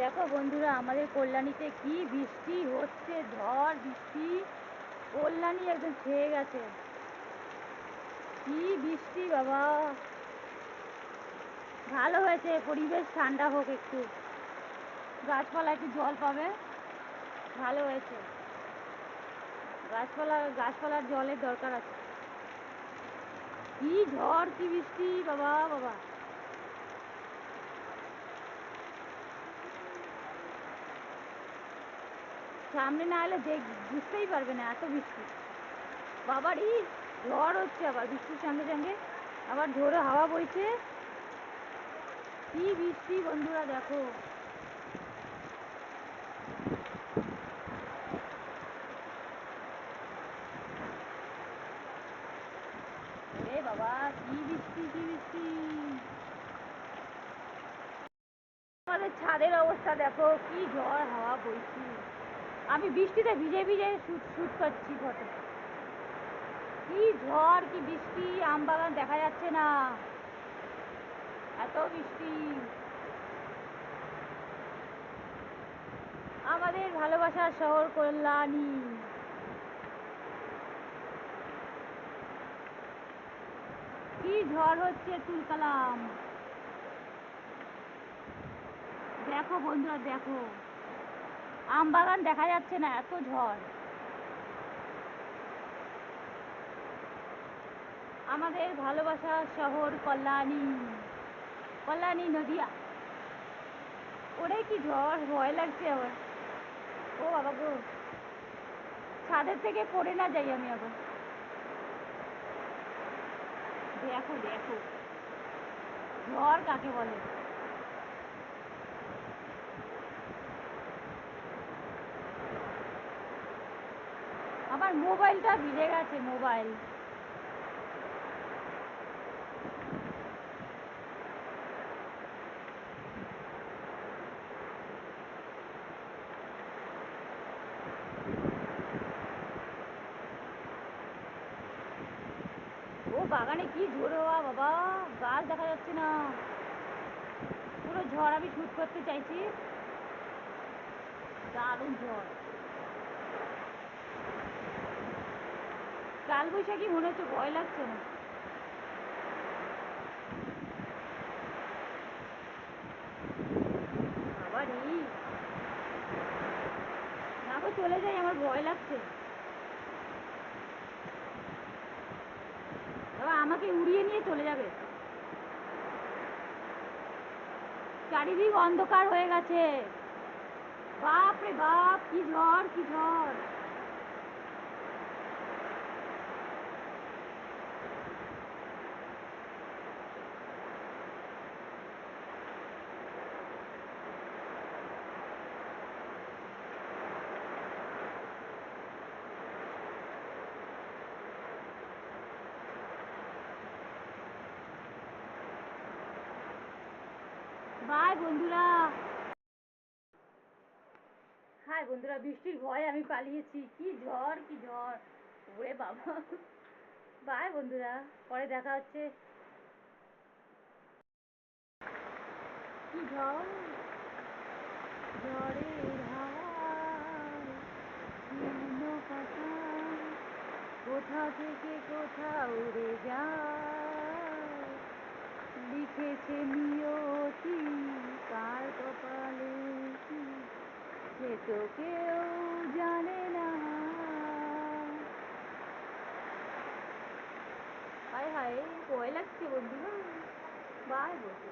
দেখো বন্ধুরা, আমাদের কল্যাণীতে কি বৃষ্টি হচ্ছে, ঝড় বৃষ্টি। কল্যাণী একদম ছেয়ে গেছে। কি বৃষ্টি বাবা! ভালো হয়েছে, পরিবেশ ঠান্ডা হোক একটু, গাছপালা একটু জল পাবে। ভালো হয়েছে, গাছপালার জলের দরকার আছে। কি ঝড় কি বৃষ্টি বাবা বাবা! সামনে না এলে বুঝতেই পারবে না, এত বৃষ্টি। বাবারই ঝড় হচ্ছে, আবার বৃষ্টির সঙ্গে সঙ্গে আবার ঝোড়ো হাওয়া বইছে। কি বৃষ্টি বন্ধুরা দেখো! এ বাবা, কি বৃষ্টি কি বৃষ্টি! আমাদের ছাদের অবস্থা দেখো, কি ঝড় হাওয়া বইছে। আমি বৃষ্টিতে ভিজে ভিজে শুট করছি ফটো। কি ঝড় কি বৃষ্টি, আম বাগান দেখা যাচ্ছে না, এত বৃষ্টি। আমাদের ভালোবাসার শহর কল্যাণী। কি ঝড় হচ্ছে তুলকালাম। দেখো বন্ধুরা দেখো, আম বাগান দেখা যাচ্ছে না, এত ঝড়। আমাদের ভালোবাসার শহর কল্যাণী, কল্যাণী নদিয়া। ওরে কি ঝড়, ভয় লাগছে আবার। ও বাবা গো, ছাদের থেকে পড়ে না যাই আমি আবার। দেখো দেখো, ঝড় কাকে বলে! আমার মোবাইলটা ভিজে গেছে, মোবাইল। ও বাগানে কি ঝোড়ো হাওয়া বাবা, গাছ দেখা যাচ্ছে না, পুরো ঝড় আমি শুট করতে চাইছি। দারুণ ঝড়, কাল বৈশাখী মনে হচ্ছে, ভয় লাগছে না। বাবারি, না গো চলে যাই, আমার ভয় লাগছে। বাবা আমাকে উড়িয়ে নিয়ে চলে যাবে। চারিদিক অন্ধকার হয়ে গেছে। বাপ রে বাপ, কি ঝড় কি ঝড়! বাই বন্ধুরা। হাই বন্ধুরা, বৃষ্টির ভয়ে আমি পালিয়েছি। কি ঝড় কি ঝড়, ওরে বাবা! বাই বন্ধুরা, পরে দেখা হচ্ছে। কি ঝড়, ঝড়ের হাওয়ায় শীর্ণ পাতায় কোথা থেকে কোথা উড়ে যায়। লিখেছে নিয়তি কার কপালে কি, সে তো কেউ জানে না। হায় হায়, ভয় লাগছে বন্ধুরা। বাই বন্ধু।